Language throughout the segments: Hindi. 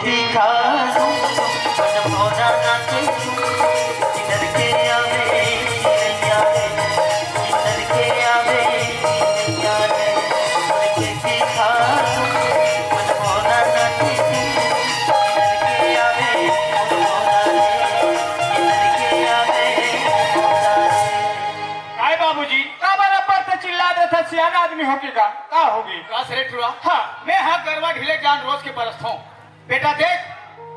दिखा दूं मन मोरा नाचे किधर के आवे नैया रे किधर के आवे नैया रे के दिखा दूं मन मोरा नाचे किधर के आवे मोरा रे किधर के आवे मोरा रे। काय बाबूजी का बराबर से चिल्ला दे था सियाना आदमी होके का होगी का सरे टुरा हाँ मैं हाँ गरबा ढीले जान रोज के बरसता हूँ। बेटा देख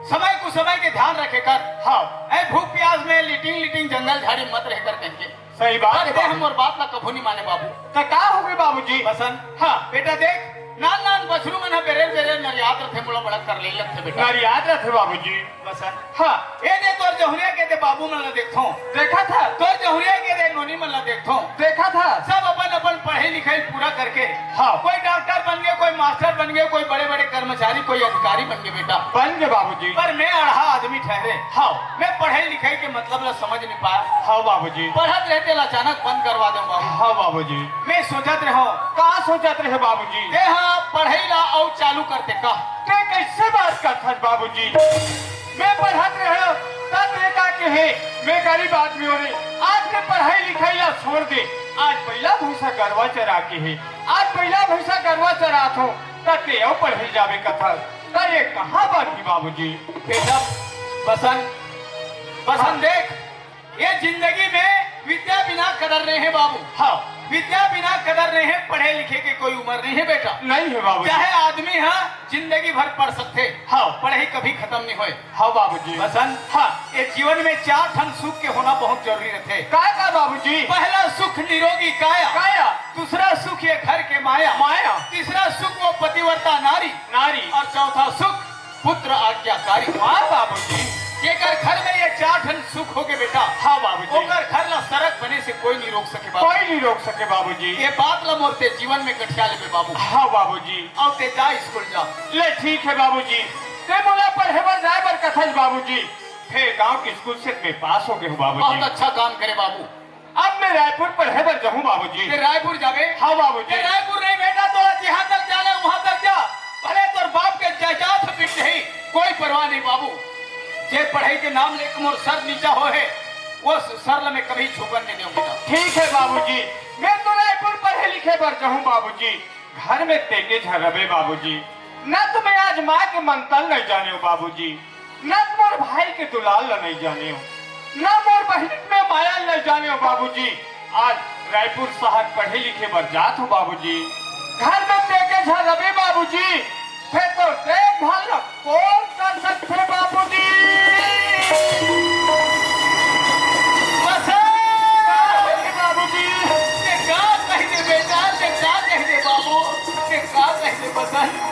समय को समय के ध्यान रखे कर। हाँ ऐ भूख प्यास में लिटिंग लिटिंग जंगल झाड़ी मत रह कर कहेंगे। सही बात है दे हम बाबू। और बात ना कभू नहीं माने बाबू। तो का होगी बाबूजी बसन हाँ बेटा देख नान नान बछरू में ना बेरेल बेरेल नरियात रथे मुला बड़ा कर ले थे बेटा। नारी याद रखे बाबूजी बसन हाँ ए दे तोर जहुरिया के दे बाबू मन ला देखथो देखा था तोर जहुरिया के दे नोनी मन ला देखथो देखा था सब अपन अपन पढ़ाई लिखाई पूरा करके हाँ कोई डॉक्टर बन गए कोई मास्टर बन गए कोई बड़े बड़े कर्मचारी कोई अधिकारी बन गए बेटा। बन गए बाबूजी पर मैं अढ़ा आदमी ठहरे हाँ मैं पढ़ाई लिखाई के मतलब ला समझ नहीं पाया। हाँ बाबूजी पढ़त रहते ला अचानक बंद करवा दूं बाबू। हाँ बाबूजी मैं सोचत रहो कहाँ सोचत रहे बाबूजी ते हाँ पढ़ाई ला और चालू करते का ते कैसे बात करता बाबूजी मैं पढ़त रहे तब देखा के है मैं गरीब आदमी हो रही आज के पढ़ाई लिखाई ला छोड़ दे आज पहला भैंसा गरवा चरा के है आज पहला भैंसा गरवा चरा थो ते और पढ़े जावे कथा ये कहाँ बात की बाबूजी बेटा बसन बसन देख ये जिंदगी में विद्या बिना कदर नहीं है बाबू। हाँ विद्या बिना कदर नहीं है पढ़े लिखे की कोई उम्र नहीं है बेटा। नहीं है बाबूजी चाहे आदमी है जिंदगी भर पढ़ सकते हाँ पढ़ाई कभी खत्म नहीं होए। हाँ बाबूजी बसन हाँ ये जीवन में चार ठन सुख के होना बहुत जरूरी रहते। का बाबूजी पहला सुख निरोगी काया काया दूसरा सुख ये घर के माया माया तीसरा सुख वो पतिव्रता नारी नारी और चौथा सुख पुत्र आज्ञाकारी। हाँ बाबूजी जेकर घर में ये चार ठन सुख हो गए बेटा हाँ बाबूजी ओकर घर ला सड़क बने से कोई नहीं रोक सके बाबू। कोई नहीं रोक सके बाबूजी ये बात ला मोरते जीवन में गठिया ले बाबू। हाँ बाबूजी अब ते जा स्कूल जा ले ठीक है बाबूजी ते बोला पढ़े बर जाए बर कथन बाबूजी फिर गांव के स्कूल से मैं पास हो गए हूँ बहुत बाबूजी अच्छा काम करे बाबू। अब मैं रायपुर पढ़े बर जाऊँ बाबूजी ते रायपुर जावे हाँ बाबूजी ते रायपुर नहीं बेटा तो जहाँ तक जाना वहाँ तक जा भले तोर बाप के जायदाद बिक नहीं कोई परवाह नहीं बाबू। जे पढ़ाई के नाम लेकर मोर सर नीचा हो है वो सर ला मैं कभी छुपन नहीं दूंगा। ठीक है बाबूजी मैं तो रायपुर पढ़े लिखे बर जाऊँ बाबूजी घर में तेगे झरबे बाबूजी न तो मैं आज माँ के मंतल नहीं जाने हो बाबूजी न तो मोर भाई के दुलाल नहीं जाने हो न मोर बहन में माया नहीं जाने हो बाबूजी आज रायपुर शहर पढ़े लिखे बर जात हो बाबूजी घर में तेगे झरबे बाबूजी फिर तो देखभाल कौन कर सकते बाबूजी बाबूजी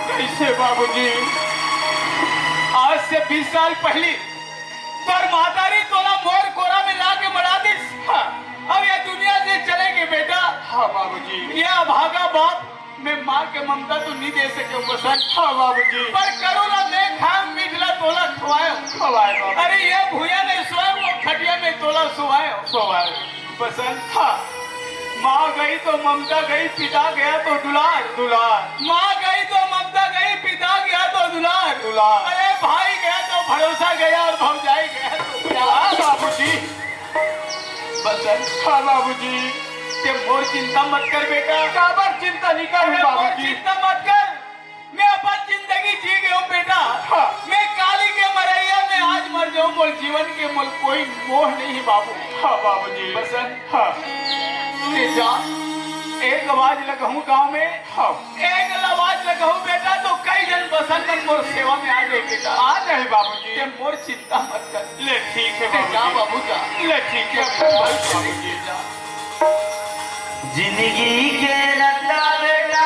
कैसे बाबूजी आज से 20 साल पहले तोर मातारी तोला मोर कोरा में ला के मरा दी। हाँ अब ये दुनिया से चलेगी बेटा। हाँ बाबूजी ये अभागा बाप मैं माँ के ममता तो नहीं दे सके बसन। हाँ बाबूजी पर करोला मैं खाम मीठला तोला खवायो खवाए बाबू अरे ये भूया नहीं सोया वो खटिया में तोला सुवायो सोवाए बसन। हाँ माँ गई तो ममता गई पिता गया तो दुलार दुलार माँ गई तो ममता गई पिता गया तो दुलार दुलार अरे भाई गया तो भरोसा गया और भौजाई गया तो प्यार। हाँ बाबूजी बसन हाँ बाबूजी ते मोर चिंता मत कर बेटा। काबर चिंता नहीं कर मोर बाबूजी चिंता मत कर मैं अपन जिंदगी जी गया हूँ बेटा। हाँ। मैं काली के मरैया में आज मर जाऊँ मोर जीवन के मोल कोई मोह नहीं है बाबू। हाँ बाबूजी बसन हाँ ले जा एक आवाज लगाऊं गांव में हाँ एक आवाज लगाऊं बेटा तो कई जन बसन कर मोर सेवा में आ जाए बेटा। आ जाए बाबूजी ते मोर चिंता मत कर ले ठीक है ते जा बाबूजी बाबू जा ले ठीक है बाबूजी जा। जिंदगी के रत्ता बेटा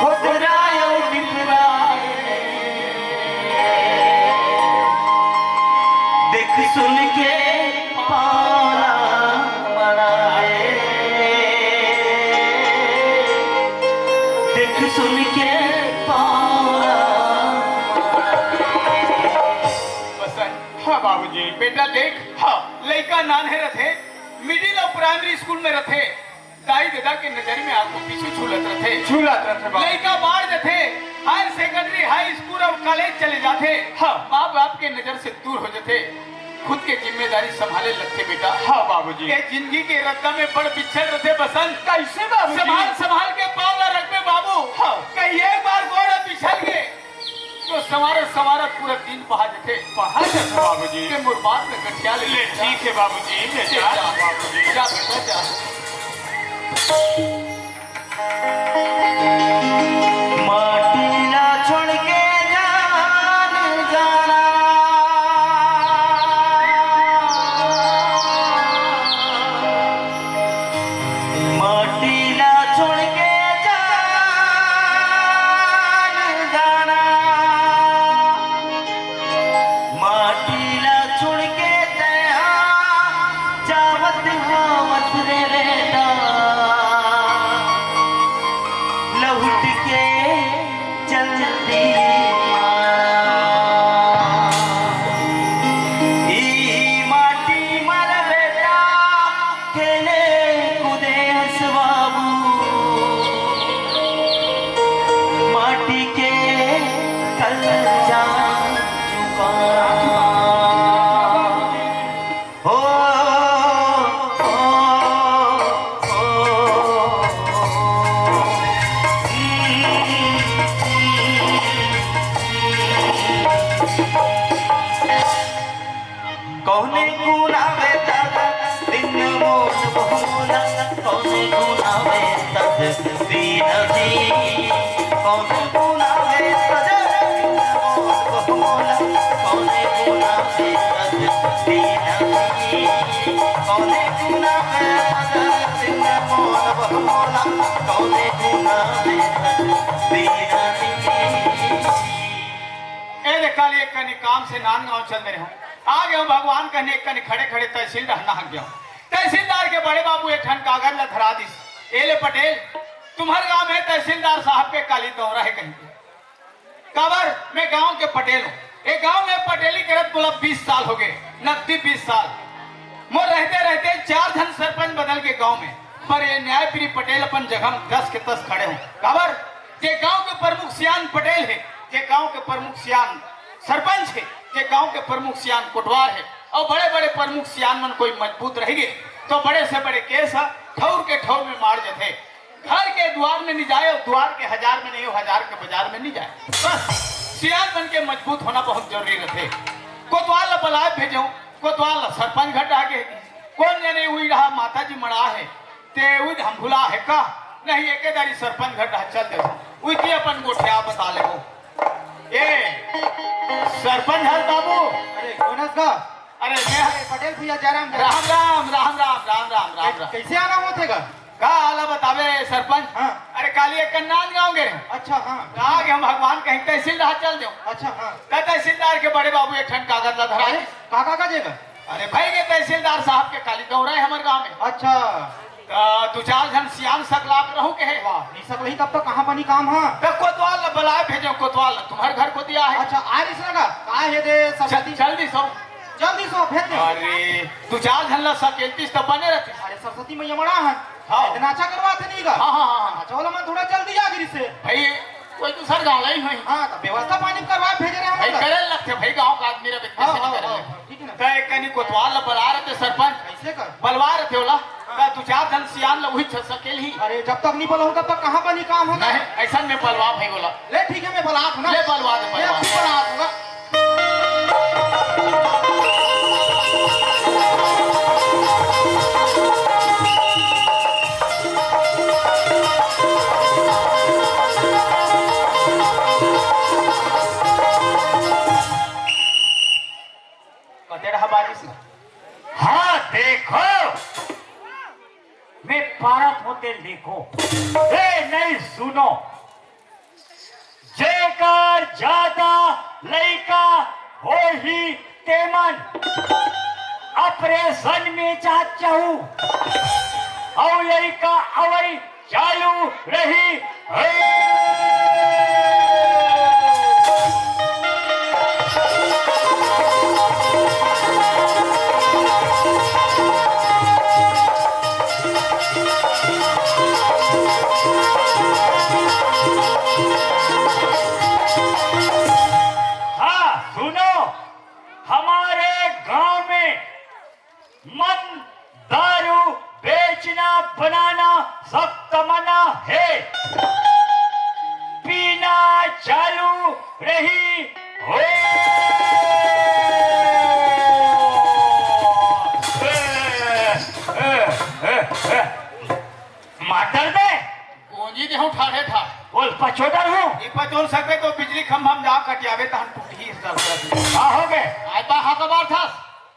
खुदरायो बिखराए देख सुन के पाना मनाए देख सुन के पाना बसन हाँ बाबूजी बेटा देख हाँ लड़का नान है रथे मिडिल और प्राइमरी स्कूल में रथे दाई दादा के नजर में आपको पीछे झूलत रहे झूलत रहे बाबू लड़का बाढ़ जाते हायर सेकेंडरी हाई स्कूल और कॉलेज चले जाते हाँ। माँ बाप के नजर से दूर हो जाते खुद के जिम्मेदारी संभाले लगते बेटा हाँ बाबूजी ये जिंदगी के रद्दा में बड़ बिछड़ रहे बसंत कैसे बाबूजी संभाल संभाल के पाँव न रख में बाबू हाँ। कहीं एक बार गोड़ बिछल गए तो सवारत सवारत पूरा दिन बहा जाते बाहर जाते बाबूजी के मुर्बाद में गठिया ले ले ठीक है बाबूजी ले जा बाबूजी जा बेटा जा माटीला छोड़ के जान जाना माटीला छोड़ के जान जाना माटीला छोड़ के दया जावत हावत रे रेता लौट के जल्दी ई माटी मर बेटा खेले कूदे हंस बाबू माटी के कल जा चुका हो कौने गुनावे तक दिन मोट बहुला कौने गुनावे तक दीन जी कौने गुनावे तक दिन मोट बहुला कौने गुनावे तक दीन जी कौने गुनावे तक दिन मोट बहुला कौने गुनावे तक दीन जी ए देखा ले कने काम से नान गांव चल रहे हूँ आ गए हूँ भगवान कहने कने खड़े खड़े तहसील रहना हक गया तहसीलदार के बड़े बाबू एक ठन कागज ला धरा दिस एले पटेल तुम्हारे गांव में तहसीलदार साहब के काली दौरा है कहीं काबर मैं गांव के पटेल हूँ एक गांव में पटेली करत बोला 20 साल हो गए नकदी 20 साल मोर रहते रहते 4 धन सरपंच बदल के गांव में पर ये न्यायप्रिय पटेल अपन जगह 10 के 10 खड़े हूँ काबर जे गांव के प्रमुख सियान पटेल है जे गांव के प्रमुख सियान सरपंच है जे गांव के प्रमुख सियान कोटवार है और बड़े बड़े प्रमुख सियान मन कोई मजबूत रहेंगे तो बड़े से बड़े केस ठौर के ठौर में मार जाते घर के द्वार में नहीं जाए और द्वार के 1000 में नहीं 1000 के बाजार में नहीं जाए बस सियान बन के मजबूत होना बहुत जरूरी रहते कोतवाल ला बलाय भेजो कोतवाल ला सरपंच घट आगे कौन जाने हुई रहा माता जी मरा है ते हुई हम भुला है का नहीं एकेदारी सरपंच घट चल दे हुई थी अपन गोठिया बता ले ए सरपंच हर बाबू अरे कौन का अरे मैं पटेल भैया जयराम राम राम राम राम राम राम राम राम कैसे आना होते का का आला बतावे सरपंच हाँ। अरे काली एक नान गाँव गए अच्छा हाँ कहा कि हम भगवान कहीं तहसीलदार चल दो अच्छा हाँ तहसीलदार के बड़े बाबू एक ठन कागज ला धरा अरे काका का जेगा अरे भाई के तहसीलदार साहब के काली दौरा है हमारे गाँव में अच्छा 2-4 जन सियान सकलाप रहू के है वाह नहीं सब वही तब तक कहाँ बनी काम हाँ तो कोतवाल ला बुलाए भेजो कोतवाल तुम्हारे घर को दिया है अच्छा आ रही लगा का है दे सरस्वती जल्दी सो जल्दी सो भेज दे अरे 2-4 जन ला सकेलतीस तो बने रहती अरे सरस्वती मैया मरा है हाँ। इतना अच्छा करवाते नहीं का हाँ हाँ हाँ अच्छा वाला मैं थोड़ा जल्दी आ गिरी से भाई कोई दूसर गाँव नहीं हुई हाँ तो व्यवस्था पानी करवा भेज रहे भाई हैं करे लगते भाई गाँव का आदमी रे व्यक्ति हाँ से नहीं हाँ करे हाँ लगे। ठीक है ना तो एक कनी कोतवाल ला बुला रहे थे सरपंच कैसे कर बलवा रहे थे बोला का 2-4 जन सियान ला वही सकेल ही अरे जब तक नहीं बोला तब तक कहाँ बनी काम होगा नहीं ऐसा में बलवा भाई बोला ले ठीक है मैं बलात हूँ ना ले बलवा दे ले बलवा अपनी बलात होगा कते रहा बारिश में हाँ देखो मैं पारत होते देखो ए नहीं सुनो जेकर ज्यादा लड़का हो ही तेमन ऑपरेशन में चाहूं और लड़का अवई चालू रही मन दारू बेचना बनाना सख्त मना है। पीना चालू रही हो। माटर दे पूंजी दे हूं ठाड़े ठाड़ बोल पचोटर हूँ। ई पचोल सके तो बिजली खंभा में जा कटियावे तहन टूटी इस दर हाँ हो गए आय बा हा कबार था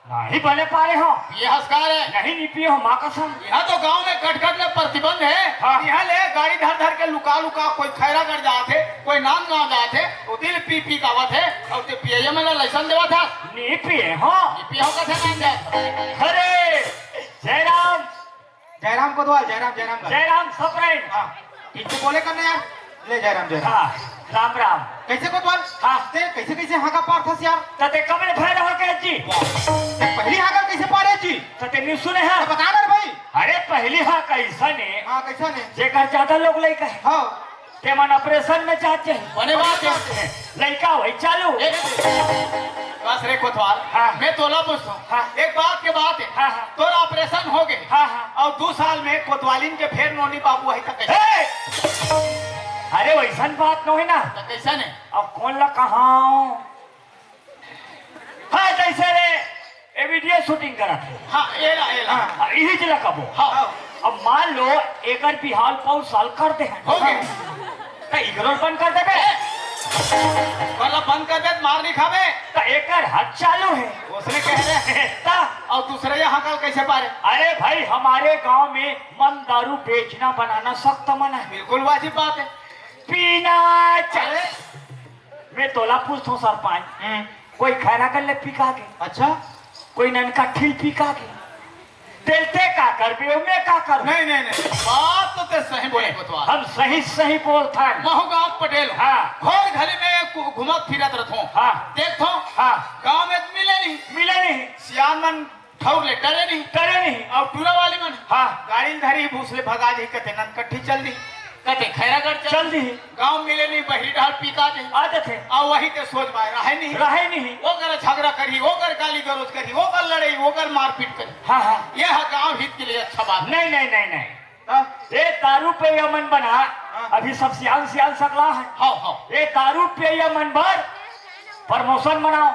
नहीं बने पारे हो। ये हस्कार है नहीं नहीं पिए हो माँ कसम। यहाँ तो गांव में कटकट में प्रतिबंध है। हाँ। यहाँ ले गाड़ी धर धर के लुका लुका कोई खैरा कर जाते कोई नाम गाँव जाते वो दिल पी पी का आवत है और ते पिए में लाइसेंस देवा था नहीं पिए हो। ये पिया का थे नाम जाए अरे जयराम जयराम कोतवाल जयराम जयराम का। जयराम सप्रेम। हाँ ठीक से बोले करना यार। ले जयराम जयराम। हाँ राम राम। कैसे कोतवाल? हाँ। ते कैसे कैसे हाका पार था यार? तते कमल भैर हो के जी। ते पहली हाका कैसे पारे जी? तते नहीं सुने हैं। तो बता ना रे भाई। अरे पहली हाँ कैसा ने हाँ कैसा ने? जेकर ज्यादा लोग लड़का है हाँ ते मन ऑपरेशन में चाहते हैं बने बात है लड़का वही चालू। बस रे कोतवाल हाँ। मैं तोला पूछता हूँ हाँ। एक बात के बात है हाँ, हाँ। तोरा ऑपरेशन हो गए हाँ हाँ और 2 साल में कोतवालिन के फेर नोनी बाबू है तक ए! अरे वैसन बात न है ना। कैसा ने अब कौन ला कहा हाँ जैसे रे ये वीडियो शूटिंग करा थे। हाँ एला हाँ, यही जिला कबो। हाँ अब मान लो एकर बिहाल 5 साल कर दे हैं हो गए तो इग्रोल बंद कर देबे वाला बंद कर दे मार नहीं खावे तो एकर हद चालू है। उसने कह रहे ता और दूसरे यहाँ कल कैसे पारे अरे भाई हमारे गांव में मन दारू बेचना बनाना सख्त मना है। बिल्कुल वाजिब बात है पीना चले मैं तोला पूछता हूँ सरपंच कोई खैरा कर ले पिका के अच्छा कोई ननका ठील पिका के तेलते का कर बे मैं का कर नहीं नहीं नहीं बात तो ते सही बोले कोतवाल हम सही सही बोलता है। महू गाँव पटेल हाँ। घोर घरी में घुमत फिरत रहूं हाँ। देखो हाँ गाँव में मिले नहीं मिले नहीं सियान मन ठौर ले डरे नहीं करे नहीं और टूरा वाली मन हाँ गाड़ी धरी भूसले भगा दी कते ननकट्ठी चल दी कते खैरागढ़ चल दी गांव मिले नहीं बही डाल पीका दे आते थे और वही ते सोच पाए रहे नहीं रहे नहीं। वो कर झगड़ा करी वो कर गाली गलौज करी वो कर लड़ाई वो कर मारपीट करी हाँ हाँ यह गांव हित के लिए अच्छा बात नहीं नहीं नहीं नहीं हाँ ये दारू पे यमन बना अभी सब सियाल सियाल सकला है। हाँ हाँ ये दारू पे यमन भर प्रमोशन बनाओ।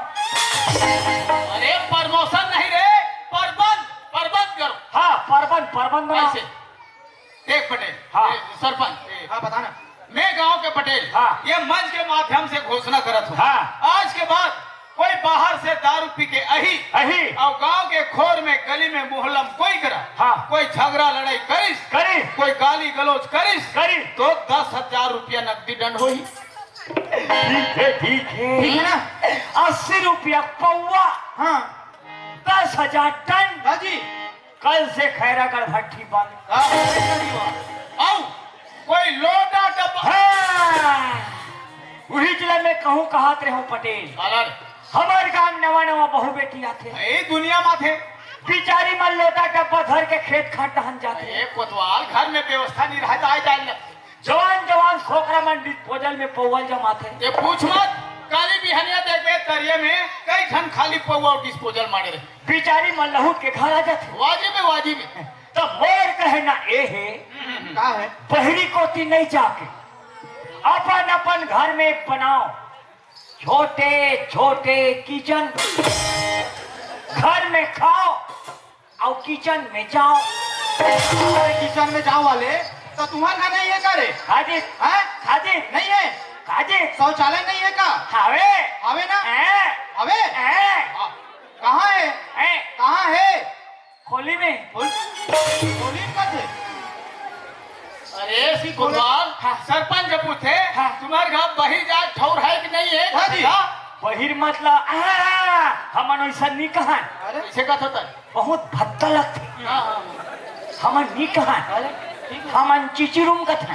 अरे प्रमोशन नहीं रे प्रबंध करो हाँ परबन बनाओ। ऐसे देख पटेल हाँ। सरपंच हाँ बताना। मैं गांव के पटेल हाँ। ये मंच के माध्यम से घोषणा करत हूँ हाँ। आज के बाद कोई बाहर से दारू पी के अही अही और गांव के खोर में गली में मोहल्ला में कोई करा हाँ। कोई झगड़ा लड़ाई करिस करी कोई गाली गलौज करिस करी तो 10,000 रुपया नकदी दंड होई ठीक है ठीक ठीक है है। ना? 80 रुपया पौवा हाँ 10,000 टन। हाँ जी। कल से खैरागढ़ भट्टी बंद। हाँ आओ कोई लोटा डब्बा हाँ वही जिला में कहूँ कहात रहो पटेल हमारे गांव नवा नवा बहू बेटी आते ए दुनिया में थे बिचारी मन लोटा डब्बा धर के खेत खाट दहन जाते ए कोतवाल घर में व्यवस्था नहीं रहता आए जाए जवान जवान छोकरा मन डिस्पोजल में पौवल जमाते। ये पूछ मत काली बिहनिया देखे तरिये में कई ठन खाली पौवा और डिस्पोजल मारे रहे बिचारी मन लहू के घर आ जाते। वाजिब है तो मोर कहे ना ए है का है? बहरी कोती नहीं जाके अपन अपन घर में बनाओ छोटे छोटे किचन घर में खाओ और किचन में जाओ। अरे किचन में जाओ वाले तो तुम्हारा घर नहीं है का रे? खाजी हैं? खाजी नहीं है? खाजी शौचालय नहीं है का? हावे हवे ना? ए हवे? ए कहाँ है? ए कहाँ है? खोली में बोली का थे? अरे सी कोतवाल हाँ। सरपंच जब पूछे हाँ। तुम्हारे घर बही जात ठौर है कि नहीं है हाँ जी। बहिर मतलब हमन ऐसा नहीं कहा अरे कैसे का होता है बहुत भत्ता लगते हाँ, हाँ। हमन नहीं कहा हमन चिचिरुम का था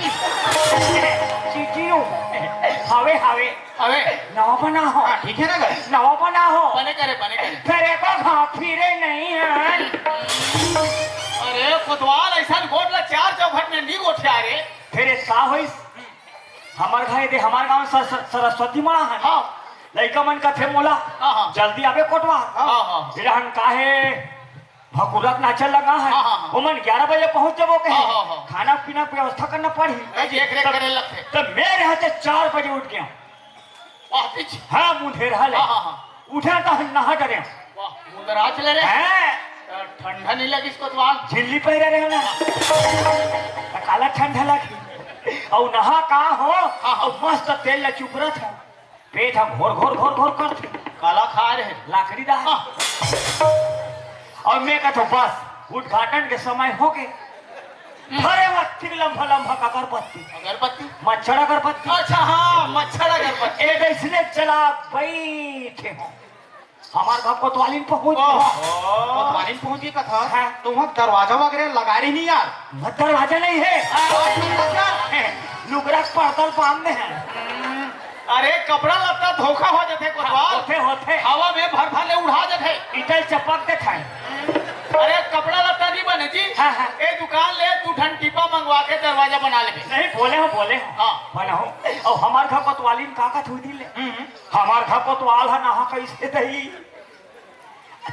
चिचिरुम हावे हावे अबे नवा बना हो हाँ ठीक है ना घर? नवा बना हो बने करे फिर एक घा फिरे नहीं है। अरे कोतवाल ऐसा गोट ला 4 चौखट में नहीं गोठे आ रे फिर का होइस हमार घर दे हमार गांव सरस्वती माँ है हाँ लड़का मन का थे मोला हाँ हाँ जल्दी आवे कोटवा हाँ हाँ फिर हम काहे भकुरक नाचल लगा है हाँ, हाँ, हाँ। ओमन 11 बजे पहुंच जबो के हाँ, हाँ, हाँ। खाना पीना की व्यवस्था करना पड़ी देख रेख करे लगते तब मैं रहते 4 बजे उठ गया वाह पीछे हाँ मुंह रहा हाँ हाँ उठा तो नहा डरे वाह उधर आ चले रे हैं ठंडा नहीं लगी इसको तो वहाँ झिल्ली पहरे रहे ना तो काला ठंडा लगी और नहा कहा हो और मस्त तेल ल चुपरा था पेट हम घोर घोर घोर घोर करते काला खा रहे लाकड़ी दा हाँ। और मैं कहता बस उद्घाटन के समय हो गए भरे वक्त लम्हा लम्हा का अगरबत्ती अगरबत्ती मच्छर अगरबत्ती अच्छा हाँ मच्छर अगरबत्ती एक ऐसने चला बैठे हो हमारे घर कोतवाली पहुंच कोतवाली पहुंच गई कथा हाँ। तो वहाँ दरवाजा वगैरह लगा रही नहीं यार दरवाजा नहीं है लुगरा पर्दल बांधने हैं अरे कपड़ा लत्ता धोखा हो जाते कोतवाल होते होते हवा में भर भर ले उड़ा जाते इटल चपक दे था अरे कपड़ा लत्ता नहीं बने जी हाँ, हाँ। ए दुकान ले तू ठन टिपा मंगवा के दरवाजा बना ले नहीं बोले हो हाँ। बना हो और हमारे घर कोतवाली में का थोड़ी दी ले हमारे घर कोतवाल है नहा कैसे दही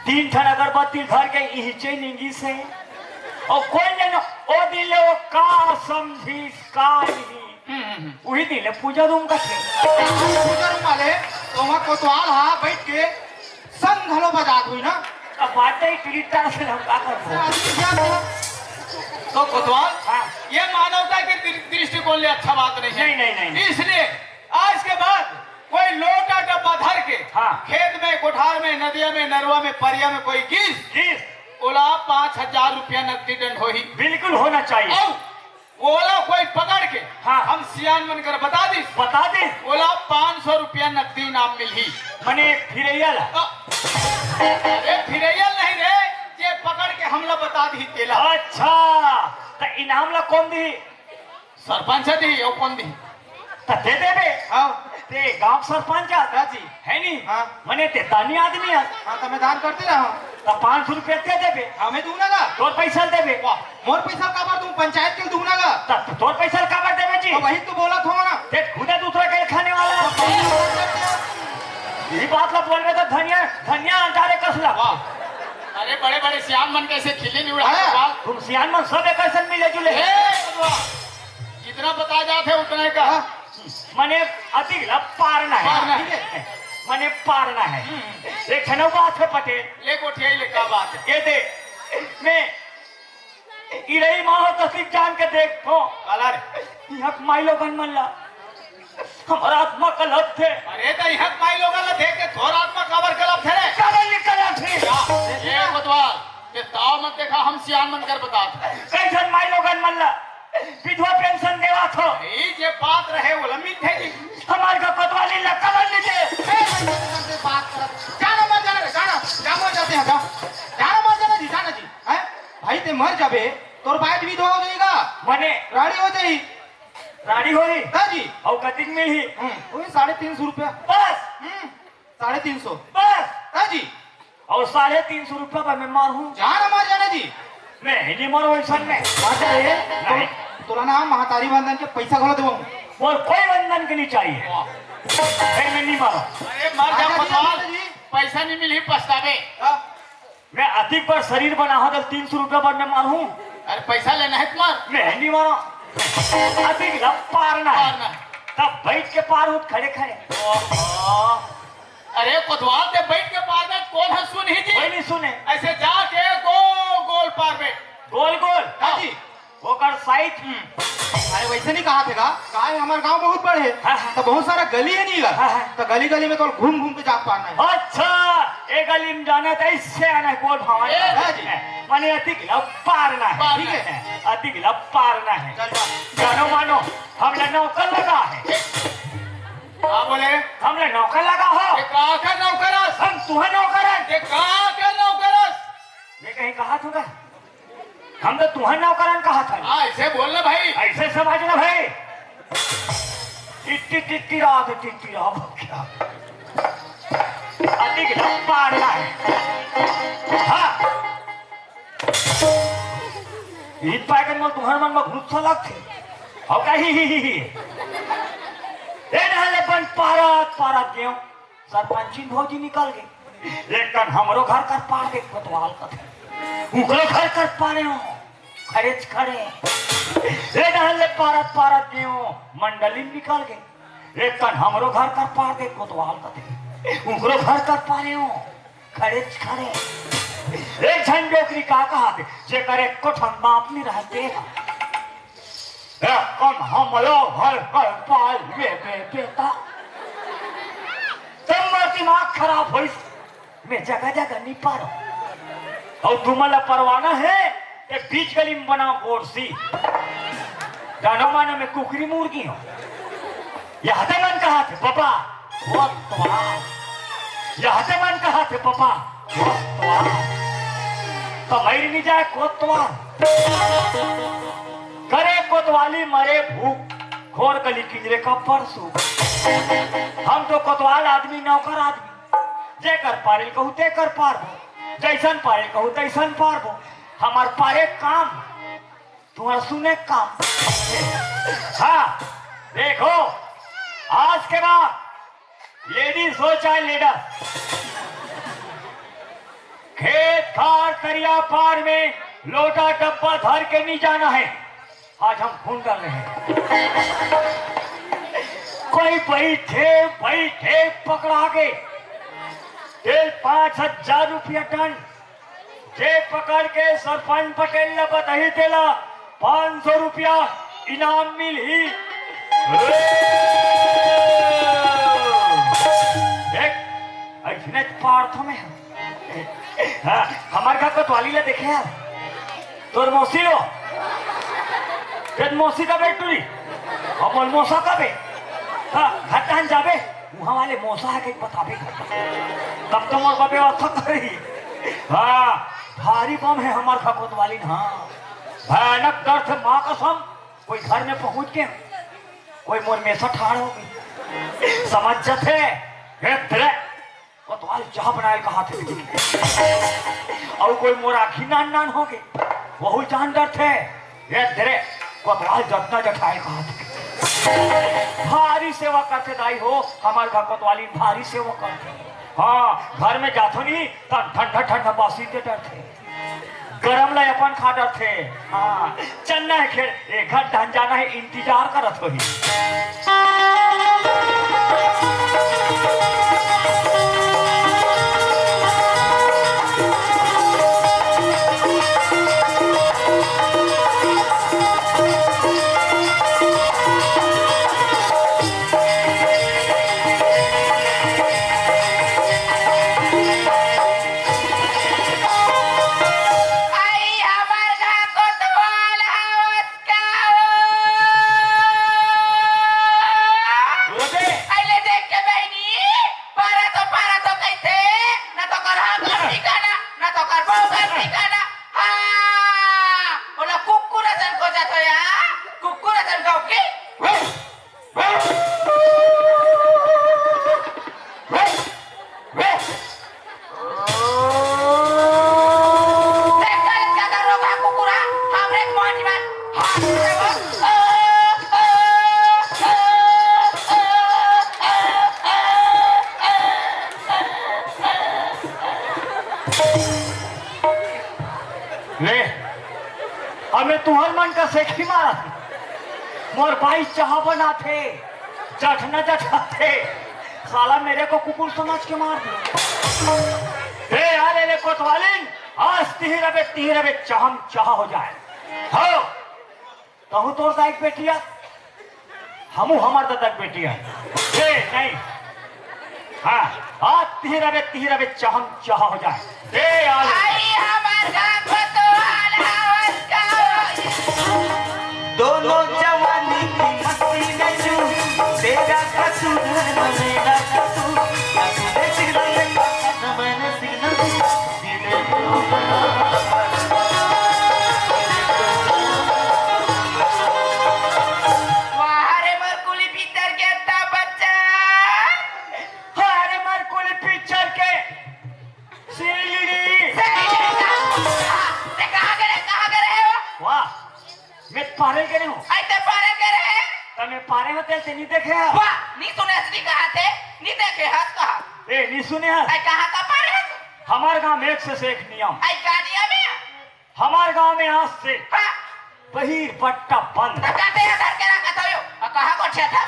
3 ठन अगरबत्ती घर के इचे निंगी से और कोई नहीं ओ दिले वो का समझी का नहीं वही दिले पूजा रूम का थे पूजा रूम वाले तो वहाँ कोतवाल हाँ बैठ के संग घलो बजात हुई ना अब बातें ही टीटर से हम का कर तो कोतवाल हाँ। ये मानवता के दृष्टिकोण ले अच्छा बात नहीं है नहीं। इसलिए आज के बाद कोई लोटा डब्बा धर के हाँ। खेत में कोठार में नदिया में नरवा में परिया में कोई गिस ओला 5,000 रुपया नकदी दंड हो ही बिल्कुल होना चाहिए और ओला कोई पकड़ के हाँ। हम सियान बनकर बता दे ओला 500 रुपया नकदी इनाम मिली मने फिर अरे फिरैयल नहीं रे ये पकड़ के हमला बता दी तेला अच्छा तो इनाम ला कौन दी सरपंच दी और कौन दी तो दे देबे हाँ ते गांव सरपंच राजी है नी हाँ। मने ते दानी आदमी है हाँ तो मैं दान करते रहा तो 500 रुपया दे देबे हमें दूँ ना गा तोर पैसा देबे मोर पैसा काबर तुम पंचायत के दूँ ना गा तब तोर पैसा काबर देबे जी तो वही तो बोला था ना ते खुदा दूसरा के खाने वाला यही बात ला बोल रहे तो धनिया अंटारे कसला अरे बड़े बड़े श्याम मन कैसे खिले नहीं उड़ा हाँ। तुम सियान में सब एक ऐसा मिले जुले जितना बता जाते उतना का मने अधिक पारना पारना है है। मने पारना है एक खनौ बात है पटेल ले कोठिया ले का बात है ये दे मैं इरई माँ हो तो सिर्फ जान के देखो काला रे यहाँ माइलो गन मल्ला हमारा आत्मा कलप थे अरे तो यहाँ माई लोग देख के थोड़ा आत्मा काबर कलब थे रे कबल निकला थे ये कोतवाल ये ताव मत देखा हम सियान मन कर बता कैसन माइलो गन मल्ला विधवा पेंशन देवा थो यही जे बात रहे वो लंबी थे जी हमारे का कोतवाली ला कबल लीजिए जाना मत जाना जाना जा मत जाते हैं जाना मत जाना जी हैं भाई ते मर जाबे तोर बाइट भी हो जाएगा मने राड़ी हो जाई राड़ी होई हाँ जी और कतिक में ही वही 350 रुपया बस 350 बस हाँ जी और 350 रुपया पर मैं मार हूँ जाना मत जाना जी मैं नहीं मरो ऐसा में मत जाए नहीं तोला ना महातारी बंधन के पैसा घलो देबो और कोई बंधन के नहीं चाहिए मैं नहीं मारो अरे मर जा कोतवाल पैसा नहीं मिली पछतावे मैं अधिक बार शरीर बना हो तो 300 रुपया पर मैं मारू अरे पैसा लेना है तुम्हार मैं नहीं मारो अधिक पारना है पारना। तब बैठ के पार हो खड़े खड़े अरे कोतवाल ते बैठ के पार में कौन है सुन ही जी कोई नहीं सुने ऐसे जाके गोल गोल पार में गोल गोल हाँ जी वो कर साइड अरे वैसे नहीं कहा थे का है हमारे गांव बहुत बड़े है हाँ, हाँ। तो बहुत सारा गली है नहीं गा हाँ, हाँ। तो गली गली में तो घूम घूम के जा पाना है अच्छा एक गली में जाना था इससे आना है गोल भावन हाँ जी। माने अति गिला पारना है पारना ठीक है अति गिला पारना है चल जा जानो मानो हमने नौकर लगा है हाँ बोले हमने नौकर लगा हो ये कहाँ का नौकरस हम तुम्हें नौकर है ये कहाँ का नौकरस मैं कहीं कहा था हम तो तुम्हें नौकरन कहा था हाँ ऐसे बोलना भाई ऐसे समझना भाई टिट्टी टिट्टी रात टिट्टी रात क्या अधिक पारना है हाँ ईद पाकर मैं तुम्हारे मन में गुस्सा लगते और कहीं बन पारा क्यों सरपंची भौजी निकल गए लेकिन हमरो घर कर पार के कोतवाल का उकरो घर कर पा रहे हो खरेच खड़े रे डहले पारत पारत दियो मंडली निकल गए रे कन हमरो घर कर पा दे कोतवाल का दे उकरो घर कर पा रहे हो खरेच खड़े रे झंडोकरी का कहा दे जे करे कोठन बाप नहीं रहते रे कन हमरो घर कर पाल वे बेटा तुम दिमाग खराब होइस मैं जगह जगह नहीं पारो और तुम्हारा परवाना है कि बीच गली में बना गोरसी जानो मानो में कुकरी मुर्गी हो यह ते मन कहा थे पापा यह ते मन कहा थे पापा कमैर नहीं जाए कोतवाल करे कोतवाली मरे भूख खोर गली किंजरे का परसू हम तो कोतवाल आदमी नौकर आदमी जे कर पारे कहू ते कर पारबो जैसन पारे कहू तैसन पारबो हमार पारे काम तुम्हारा सुने काम हाँ देखो आज के बाद लेडीज हो चाहे लीडर खेत खार तरिया पार में लोटा डब्बा धर के नहीं जाना है आज हम खून डाल रहे हैं कोई बैठे बैठे पकड़ा के तेल 5,000 रुपया टन जे पकड़ के सरपंच पटेल ने बताही देला 500 रुपया इनाम मिल ही देख पार्थ में हाँ, हमारे घर कोतवाली ले देखे यार तोर मौसी लो मौसी का बेटुरी और मौसा का बे हाँ घटन जाबे वहाँ वाले मौसा है कि बताबे तब तो मोर व्यवस्था करी हाँ भारी बम है हमार खकोत वाली हाँ भयानक दर्द है माँ कसम कोई घर में पहुंच के कोई मोर में ठाड़ हो गई समझ जाते कोतवाल चाह बनाए कहा थे और कोई मोर आखी नान नान हो गई वही जान डर थे धीरे कोतवाल जतना जठाए कहा थे भारी सेवा करते दाई हो हमारे घर कोतवाली भारी सेवा करते हाँ घर में जातो नहीं तब ठंडा ठंडा बासी के डर थे गरम ला अपन खा डर थे हाँ चलना है खेल एक घर ढन जाना है इंतजार करत हो ही ले हमें तुम्हार मन का सेखी मारा थे मोर भाई चाह बना थे जठना जठा थे साला मेरे को कुकुर समझ के मार दिया यार ले कोतवालिन आज तिहरबे चाहम चाह हो जाए हो कहूँ तोर साइक बेटिया हमू हमार तक बेटिया नहीं हाँ आज तिहरबे चाहम चाह हो जाए दे दोनों जवानी की मस्ती में चूर तेरा कसूर मेरा कसूर तूने सिग्नल देखा मैंने सिग्नल दिले वारे मरकुली पिक्चर के ता बच्चा हरे मरकुली पिक्चर के सीढ़ी ते कहाँ गए हो वाह मैं पारे के नहीं हूँ आइते पारे करे तमे पारे होते से नहीं देखे वाह नी सुने असली कहा थे नी देखे हाथ कहा ए नहीं सुने आई कहाँ का पारे हमारे गांव में एक से एक नियम आई गाड़िया में में आज से हाँ बहिर बट्टा बंद। तो कहते हैं धर के रखा था यो और कहाँ को छे था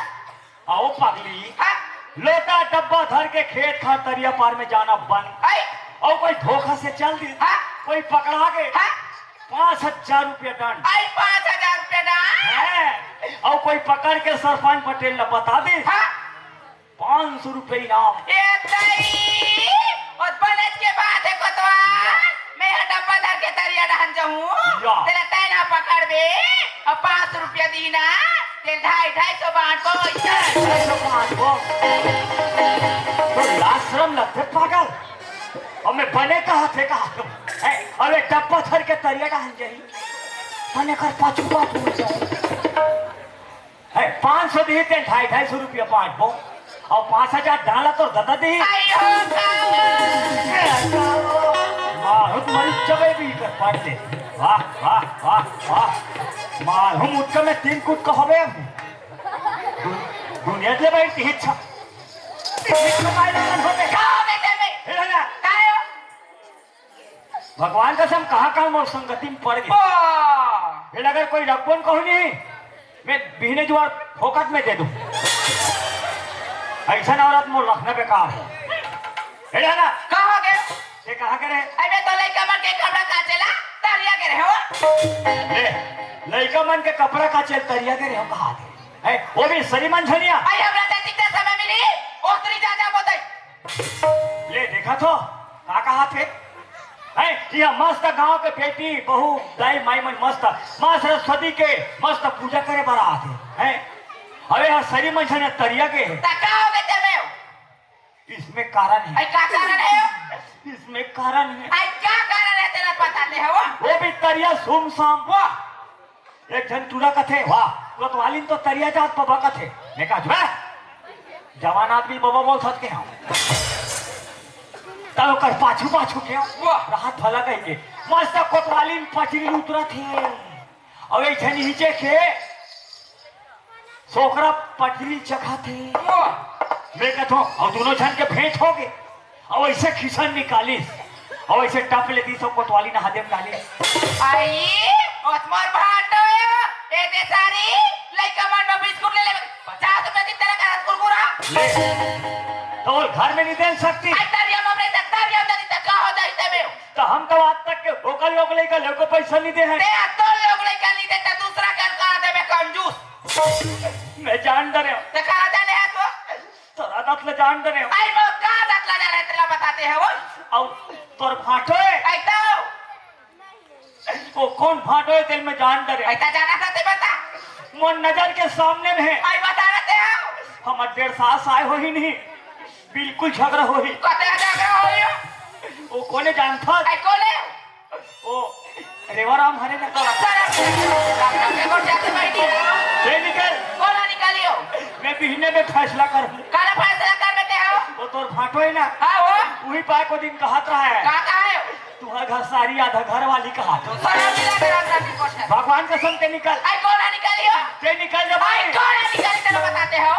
आओ पगली, हाँ लोटा डब्बा धर के खेत खा तरिया पार में जाना बंद। आई और कोई धोखा से चल दी, हाँ कोई पकड़ा गए हाँ 5,000 रुपया दंड आई 5,000 रुपये दान है। और कोई पकड़ के सरपंच पटेल ने बता दी हाँ 500 रुपये इनाम। ये तई और बनत के बाद है कोतवाल मैं यहाँ डब्बा धर के तरिया ढहन जाऊँ तेरा तैना पकड़ बे और 500 रुपया दीना तेल 250 बांट को तो लाशरम लगते पागल। और मैं बने कहा थे अरे डब्बा धर के तरिया डाल जाई बने कर पाछू पाछू जाऊं 500 दी थे 250 रुपया बांट बो और 5,000 डाला तो दादा दी आई हो मारूत मरीज चबे भी कर पड़ते। वाह वाह वाह वाह मारू मुझका में 3 कूद को हवे दुनिया से बैठती इच्छा भगवान कसम कहाँ कहाँ मोर संगति में पड़ गई। फिर अगर कोई रखबन कहूँ नहीं मैं बिहने जुआ फोकट में दे दूं। ऐसा औरत मोर रखना बेकार है ना। कहाँ गए ये कहाँ के रहे अबे तो लइका मन के कपड़ा काचेला तरिया के रहे हो ले लड़का मन के कपड़ा का चल तरिया के रहे हो कहा थे है वो भी सरी मन झनिया आई हमरा ते कितना समय मिली ओतरी जा बोतई ले देखा तो कहा थे है यह मस्त गांव के बेटी बहू दाई माई मन मस्त मां सरस्वती के मस्त पूजा करे बड़ा आते हैं। अरे यार सरी मन झनिया तरिया के है तका हो गए तमे इसमें कारण है। आई का कारण है इसमें कारण है। आई क्या कारण है तेरा बताते हो वो भी तरिया सुमसाम वाह एक जन टूरा कथे वाह कोतवालिन तो तरिया जात बाबा कथे मैं कहा जवान आदमी बाबा बोल सकते हैं तब कर पाछू पाछू के वाह राहत भला कहेंगे मस्त कोतवालिन पचरी उतरा थे और एक जन नीचे के सोकरा पटरी चखा थे मैं कहता और दोनों जन के भेंट हो गए और ऐसे खिसन निकालिस और ऐसे टप लेती सब कोतवाली ना हाथे में डाली आई ओतमर भाटो ए दे सारी लइका मन में बिस्कुट ले 50 रुपए की तरह का कुरकुरा ले तो और घर में नहीं दे सकती आई तरिया ममरे तरिया दनी तका हो जाई तबे तो हम तो आज तक के ओकल लोग लेकर लोग को पैसा नहीं दे हैं ते तो लोग लइका ली देता दूसरा कर कर देबे कंजूस मैं जान डरे ते कहा जाने है तो रात ले जान डरे आई वो का दात लगा रहे तेरा बताते हैं वो और तोर फाटो है आई तो वो कौन फाटो है दिल में जान डरे ऐसा जाना था ते बता मोर नजर के सामने में है आई बता रहे हो हम 1.5 साल आए हो ही नहीं बिल्कुल झगड़ा हो ही कते झगड़ा हो लियो वो कोने जानता आई कोने ओ रेवाराम हरे ने कहा सारा के को जाके बैठी ले निकल कोना निकालियो मैं महीने में फैसला करूं काला फैसला कर देते हो वो तोर फाटो है ना हां वो वही पाए को दिन कहत रहा है का है तुम्हारा घर सारी आधा घर वाली कहा सारा मिला के रात की कोठा भगवान कसम के निकल आई कोना निकालियो ते निकल जा आई भाई कोना निकाली तेरे बताते हो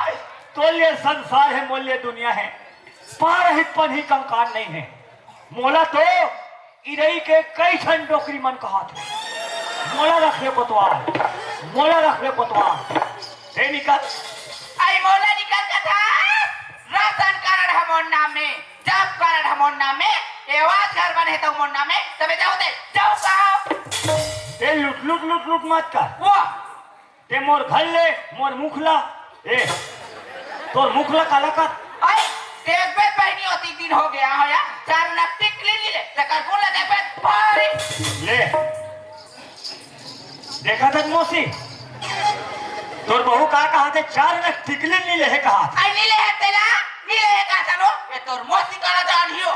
तोल्य संसार है मूल्य दुनिया है पारहितपन ही कंकान नहीं है मोला तो इरई के कई छन डोकरी मन कहा थे मोला रख ले कोतवाल मोला रख ले कोतवाल ते निकल आई मोला निकल का था राशन कारण हमोन नाम में जब कारण हमोन नाम में एवाज घर बने तो मोन नाम में तबे जाओ दे जाओ कहो ते लुट लुट लुट लुट मत कर वो ते मोर घर ले मोर मुखला ए तोर मुखला काला कर आई देख पे पहनी होती दिन हो गया हो या चार ना टिकली ले तकर कौन लगे पे भारी ले देखा था मौसी तोर बहू कहा थे 4 न टिकली नहीं ले कहा आई नीले है तेरा नीले है का चलो ये तोर मोती काला जान हियो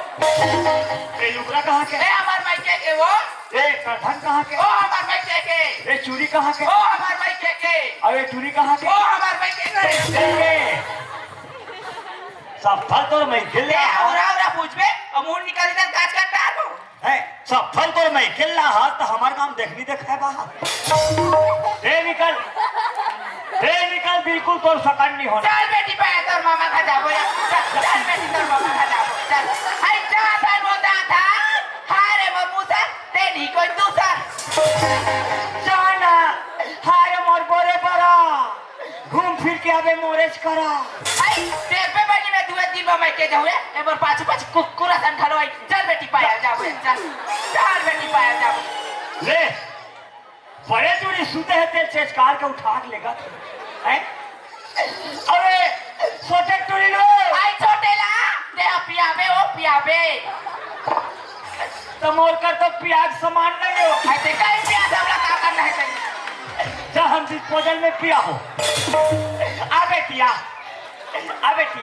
ए लुकरा कहा के ए हमार माई के वो ए कठन कहा के ओ हमार माई के ए चूड़ी कहा के ओ हमार माई के और ये चूड़ी कहा के ओ हमार माई के सब फल तो मैं खिल ए औरा पूछ बे अमूल निकाली दे काच का टार को है सब फल तो मैं खिल रहा हाथ तो हमार काम देखनी देखा बाहर ए निकल बिल्कुल तो सकन नहीं होना चल बेटी पे तोर मामा खा जाबो या चल बेटी तोर मामा खा जाबो चल आई जा था हारे मो मुसा ते नहीं कोई दूसरा आवे मोरेज करा आई देबे बनी में दुए दिन में के जाऊ एक बार पाछू पाछू कुकुरा सन खलवाई चल बेटी पाया जाओ चल चल बेटी पाया जाओ ले बड़े दूरी सुते हैं तेल चेचकार के उठा के लेगा हैं अरे छोटे टूरी लो आई छोटेला दे पियाबे ओ पियाबे तो मोर कर तो प्याज सामान नहीं हो आई ते कई पिया हमरा का करना है तेरी जब हम डिस्पोजल में पिया हो आ बेटिया